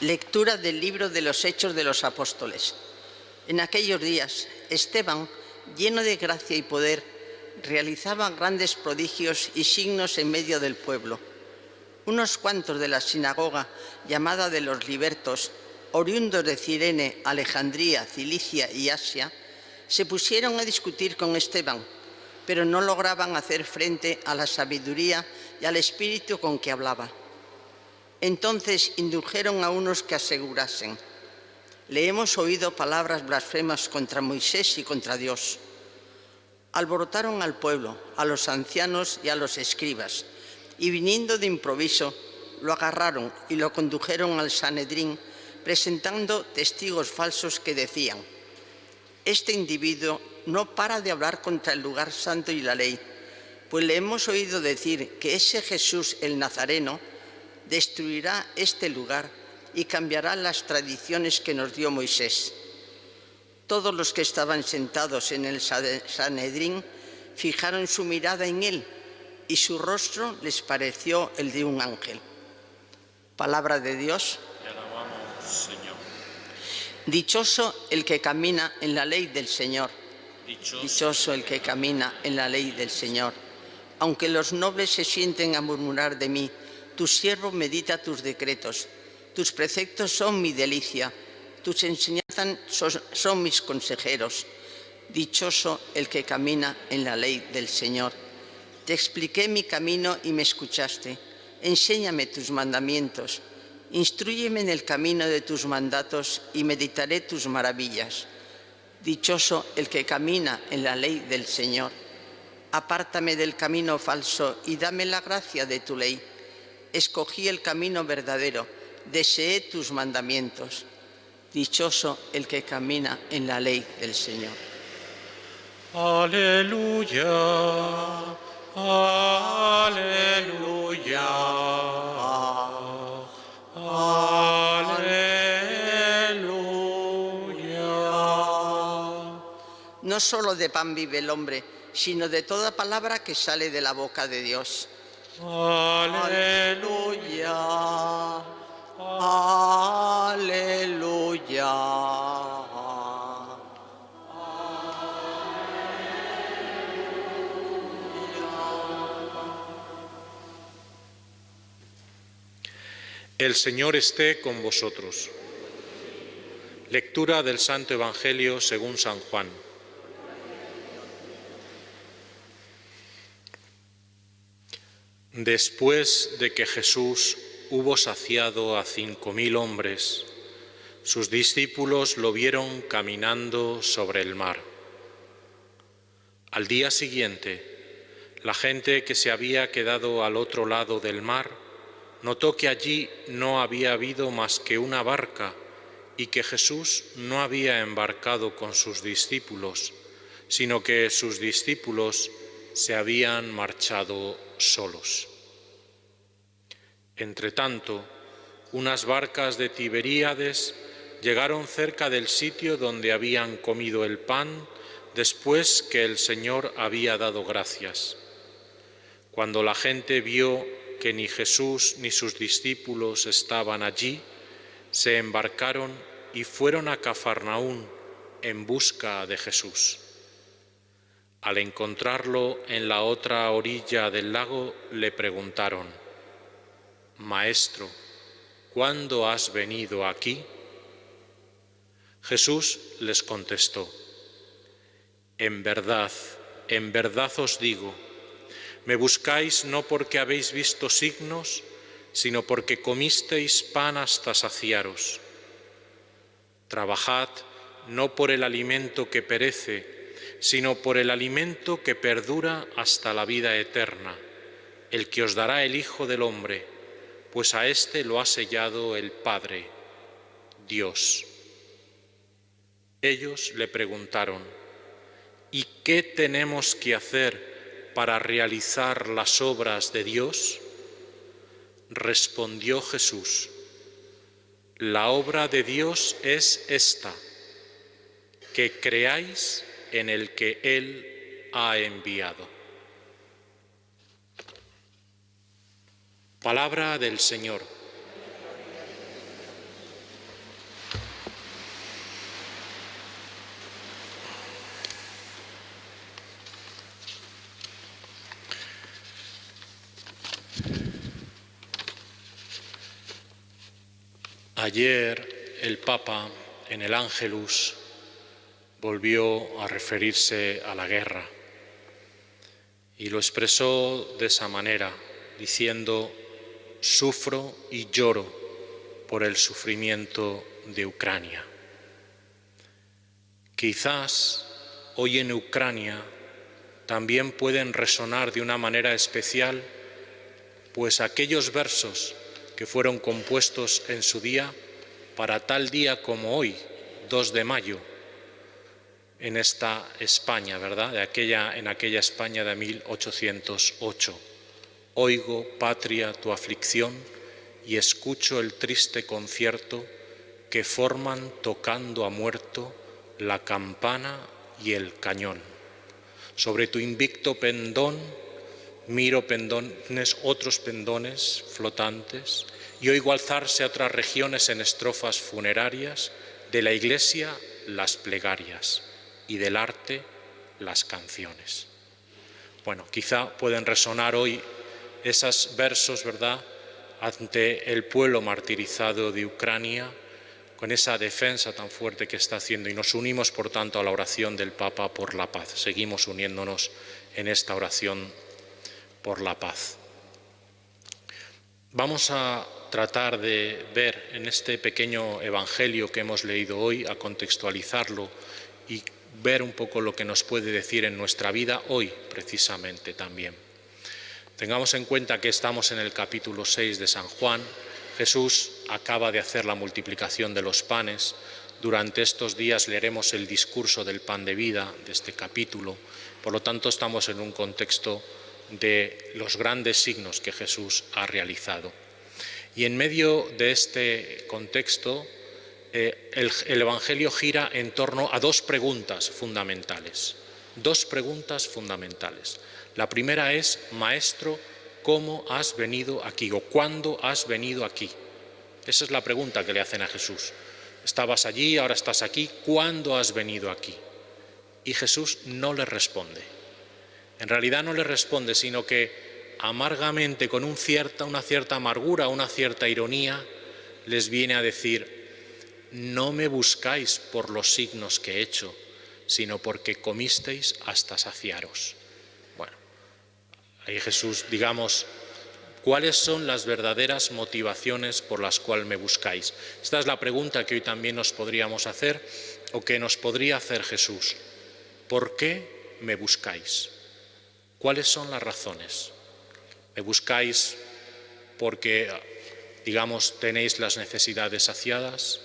Lectura del libro de los Hechos de los Apóstoles. En aquellos días, Esteban, lleno de gracia y poder, realizaba grandes prodigios y signos en medio del pueblo. Unos cuantos de la sinagoga, llamada de los libertos, oriundos de Cirene, Alejandría, Cilicia y Asia, se pusieron a discutir con Esteban, pero no lograban hacer frente a la sabiduría y al espíritu con que hablaba. Entonces indujeron a unos que asegurasen: le hemos oído palabras blasfemas contra Moisés y contra Dios. Alborotaron al pueblo, a los ancianos y a los escribas, y viniendo de improviso, lo agarraron y lo condujeron al Sanedrín, presentando testigos falsos que decían: este individuo no para de hablar contra el lugar santo y la ley, pues le hemos oído decir que ese Jesús el Nazareno destruirá este lugar y cambiará las tradiciones que nos dio Moisés. Todos los que estaban sentados en el Sanedrín fijaron su mirada en él y su rostro les pareció el de un ángel. Palabra de Dios. Te alabamos, Señor. Dichoso el que camina en la ley del Señor. Dichoso el que camina en la ley del Señor. Aunque los nobles se sienten a murmurar de mí, tu siervo medita tus decretos. Tus preceptos son mi delicia. Tus enseñanzas son mis consejeros. Dichoso el que camina en la ley del Señor. Te expliqué mi camino y me escuchaste. Enséñame tus mandamientos. Instrúyeme en el camino de tus mandatos y meditaré tus maravillas. Dichoso el que camina en la ley del Señor. Apártame del camino falso y dame la gracia de tu ley. Escogí el camino verdadero, deseé tus mandamientos. Dichoso el que camina en la ley del Señor. Aleluya, aleluya, aleluya. No solo de pan vive el hombre, sino de toda palabra que sale de la boca de Dios. Aleluya, Aleluya. El Señor esté con vosotros. Lectura del Santo Evangelio según San Juan. Después de que Jesús hubo saciado a 5.000 hombres, sus discípulos lo vieron caminando sobre el mar. Al día siguiente, la gente que se había quedado al otro lado del mar notó que allí no había habido más que una barca y que Jesús no había embarcado con sus discípulos, sino que sus discípulos se habían marchado solos. Entretanto, unas barcas de Tiberíades llegaron cerca del sitio donde habían comido el pan después que el Señor había dado gracias. Cuando la gente vio que ni Jesús ni sus discípulos estaban allí, se embarcaron y fueron a Cafarnaún en busca de Jesús. Al encontrarlo en la otra orilla del lago, le preguntaron: Maestro, ¿cuándo has venido aquí? Jesús les contestó: en verdad os digo, me buscáis no porque habéis visto signos, sino porque comisteis pan hasta saciaros. Trabajad no por el alimento que perece, sino por el alimento que perdura hasta la vida eterna, el que os dará el Hijo del Hombre, pues a éste lo ha sellado el Padre, Dios. Ellos le preguntaron: ¿y qué tenemos que hacer para realizar las obras de Dios? Respondió Jesús: la obra de Dios es esta, que creáis en el que Él ha enviado. Palabra del Señor. Ayer el Papa en el Ángelus volvió a referirse a la guerra y lo expresó de esa manera, diciendo: sufro y lloro por el sufrimiento de Ucrania. Quizás hoy en Ucrania también pueden resonar de una manera especial, pues aquellos versos que fueron compuestos en su día para tal día como hoy, 2 de mayo, en esta España, ¿verdad? En aquella España de 1808. Oigo, patria, tu aflicción y escucho el triste concierto que forman tocando a muerto la campana y el cañón. Sobre tu invicto pendón miro pendones, otros pendones flotantes, y oigo alzarse a otras regiones en estrofas funerarias, de la Iglesia las plegarias y del arte las canciones. Bueno, quizá pueden resonar hoy esos versos, ¿verdad?, ante el pueblo martirizado de Ucrania, con esa defensa tan fuerte que está haciendo, y nos unimos, por tanto, a la oración del Papa por la paz. Seguimos uniéndonos en esta oración por la paz. Vamos a tratar de ver en este pequeño evangelio que hemos leído hoy, a contextualizarlo y ver un poco lo que nos puede decir en nuestra vida hoy, precisamente también. Tengamos en cuenta que estamos en el capítulo 6 de San Juan. Jesús acaba de hacer la multiplicación de los panes. Durante estos días leeremos el discurso del pan de vida de este capítulo. Por lo tanto, estamos en un contexto de los grandes signos que Jesús ha realizado. Y en medio de este contexto, el Evangelio gira en torno a dos preguntas fundamentales. La primera es: Maestro, ¿cómo has venido aquí? ¿O cuándo has venido aquí? Esa es la pregunta que le hacen a Jesús. Estabas allí, ahora estás aquí, ¿cuándo has venido aquí? Y Jesús no le responde. En realidad no le responde, sino que amargamente, con una cierta amargura, una cierta ironía, les viene a decir: no me buscáis por los signos que he hecho, sino porque comisteis hasta saciaros. Bueno, ahí Jesús, digamos, ¿cuáles son las verdaderas motivaciones por las cuales me buscáis? Esta es la pregunta que hoy también nos podríamos hacer, o que nos podría hacer Jesús. ¿Por qué me buscáis? ¿Cuáles son las razones? ¿Me buscáis porque, digamos, tenéis las necesidades saciadas?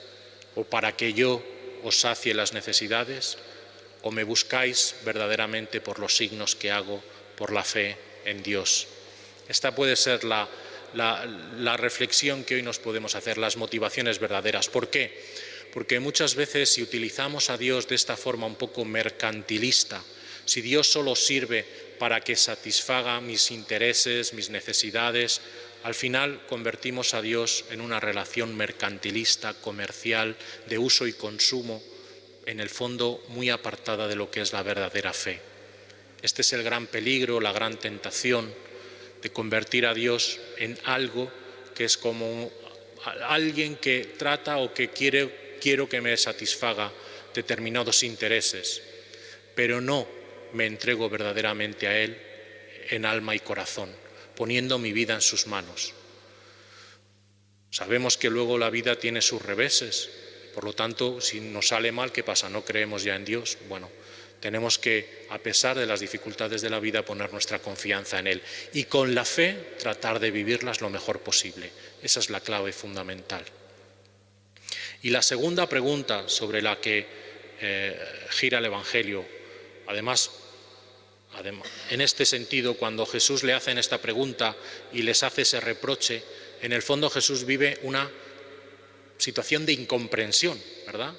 ¿O para que yo os sacie las necesidades? ¿O me buscáis verdaderamente por los signos que hago, por la fe en Dios? Esta puede ser la reflexión que hoy nos podemos hacer, las motivaciones verdaderas. ¿Por qué? Porque muchas veces, si utilizamos a Dios de esta forma un poco mercantilista, si Dios solo sirve para que satisfaga mis intereses, mis necesidades, al final convertimos a Dios en una relación mercantilista, comercial, de uso y consumo, en el fondo muy apartada de lo que es la verdadera fe. Este es el gran peligro, la gran tentación de convertir a Dios en algo que es como alguien que trata o que quiero que me satisfaga determinados intereses, pero no me entrego verdaderamente a Él en alma y corazón, poniendo mi vida en sus manos. Sabemos que luego la vida tiene sus reveses, por lo tanto, si nos sale mal, ¿qué pasa? ¿No creemos ya en Dios? Bueno, tenemos que, a pesar de las dificultades de la vida, poner nuestra confianza en Él y con la fe tratar de vivirlas lo mejor posible. Esa es la clave fundamental. Y la segunda pregunta sobre la que gira el Evangelio, además, en este sentido, cuando Jesús le hace esta pregunta y les hace ese reproche, en el fondo Jesús vive una situación de incomprensión, ¿verdad?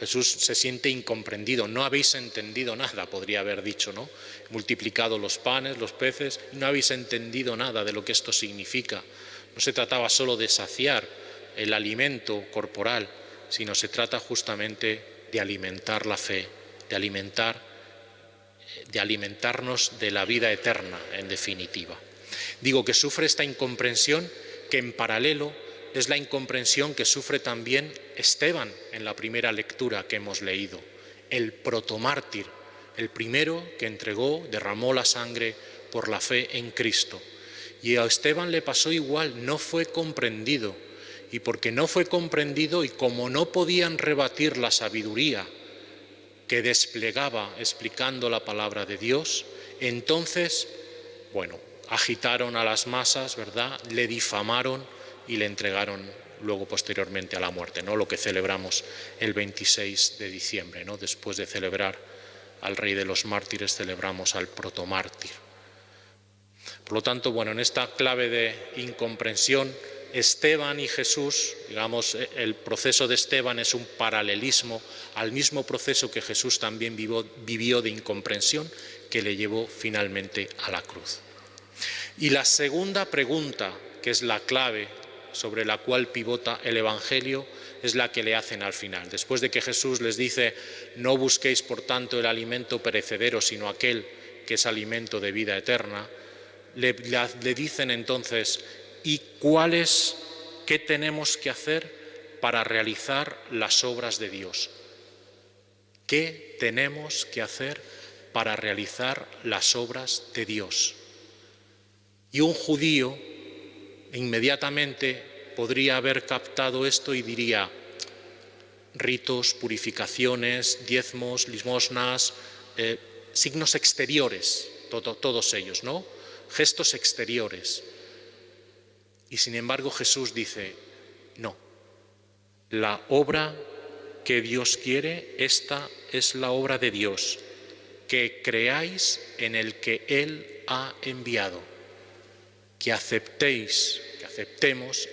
Jesús se siente incomprendido. No habéis entendido nada, podría haber dicho, ¿no? Multiplicado los panes, los peces, y no habéis entendido nada de lo que esto significa. No se trataba solo de saciar el alimento corporal, sino se trata justamente de alimentar la fe, de alimentarnos de la vida eterna, en definitiva. Digo que sufre esta incomprensión que en paralelo es la incomprensión que sufre también Esteban en la primera lectura que hemos leído, el protomártir, el primero que entregó, derramó la sangre por la fe en Cristo. Y a Esteban le pasó igual, no fue comprendido. Y porque no fue comprendido y como no podían rebatir la sabiduría que desplegaba explicando la palabra de Dios, entonces, agitaron a las masas, ¿verdad? Le difamaron y le entregaron luego posteriormente a la muerte, ¿no? Lo que celebramos el 26 de diciembre, ¿no? Después de celebrar al Rey de los Mártires, celebramos al protomártir. Por lo tanto, en esta clave de incomprensión, Esteban y Jesús, digamos, el proceso de Esteban es un paralelismo al mismo proceso que Jesús también vivió de incomprensión, que le llevó finalmente a la cruz. Y la segunda pregunta, que es la clave sobre la cual pivota el Evangelio, es la que le hacen al final. Después de que Jesús les dice: no busquéis por tanto el alimento perecedero, sino aquel que es alimento de vida eterna, le dicen entonces: ¿y qué tenemos que hacer para realizar las obras de Dios? ¿Qué tenemos que hacer para realizar las obras de Dios? Y un judío inmediatamente podría haber captado esto y diría: ritos, purificaciones, diezmos, limosnas, signos exteriores, todos ellos, ¿no? Gestos exteriores. Y sin embargo Jesús dice: no, la obra que Dios quiere, esta es la obra de Dios, que creáis en el que Él ha enviado, que aceptemos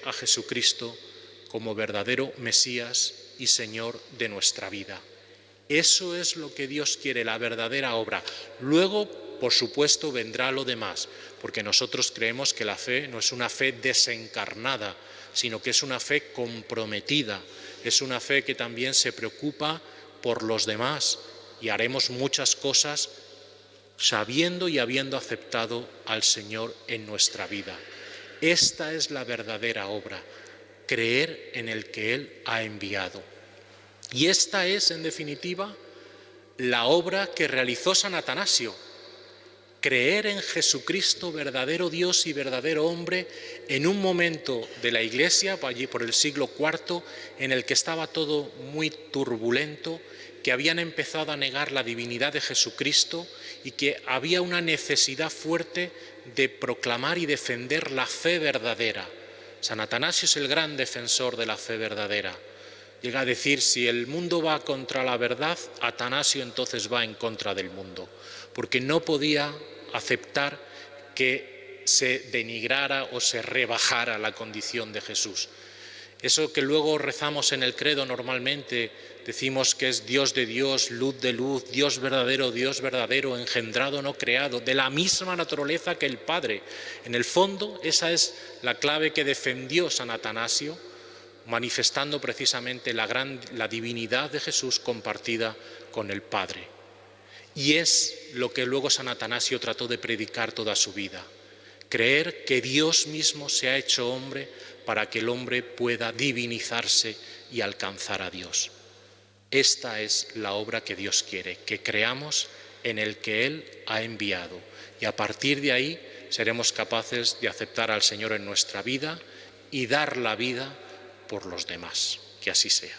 a Jesucristo como verdadero Mesías y Señor de nuestra vida. Eso es lo que Dios quiere, la verdadera obra. Luego, por supuesto, vendrá lo demás, porque nosotros creemos que la fe no es una fe desencarnada, sino que es una fe comprometida, es una fe que también se preocupa por los demás, y haremos muchas cosas sabiendo y habiendo aceptado al Señor en nuestra vida. Esta es la verdadera obra, creer en el que Él ha enviado. Y esta es, en definitiva, la obra que realizó San Atanasio: creer en Jesucristo, verdadero Dios y verdadero hombre, en un momento de la Iglesia, allí por el siglo IV, en el que estaba todo muy turbulento, que habían empezado a negar la divinidad de Jesucristo y que había una necesidad fuerte de proclamar y defender la fe verdadera. San Atanasio es el gran defensor de la fe verdadera. Llega a decir: si el mundo va contra la verdad, Atanasio entonces va en contra del mundo, porque no podía aceptar que se denigrara o se rebajara la condición de Jesús. Eso que luego rezamos en el credo normalmente, decimos que es Dios de Dios, luz de luz, Dios verdadero, engendrado, no creado, de la misma naturaleza que el Padre. En el fondo, esa es la clave que defendió San Atanasio, manifestando precisamente la divinidad de Jesús compartida con el Padre. Y es lo que luego San Atanasio trató de predicar toda su vida: creer que Dios mismo se ha hecho hombre para que el hombre pueda divinizarse y alcanzar a Dios. Esta es la obra que Dios quiere, que creamos en el que Él ha enviado, y a partir de ahí seremos capaces de aceptar al Señor en nuestra vida y dar la vida por los demás. Que así sea.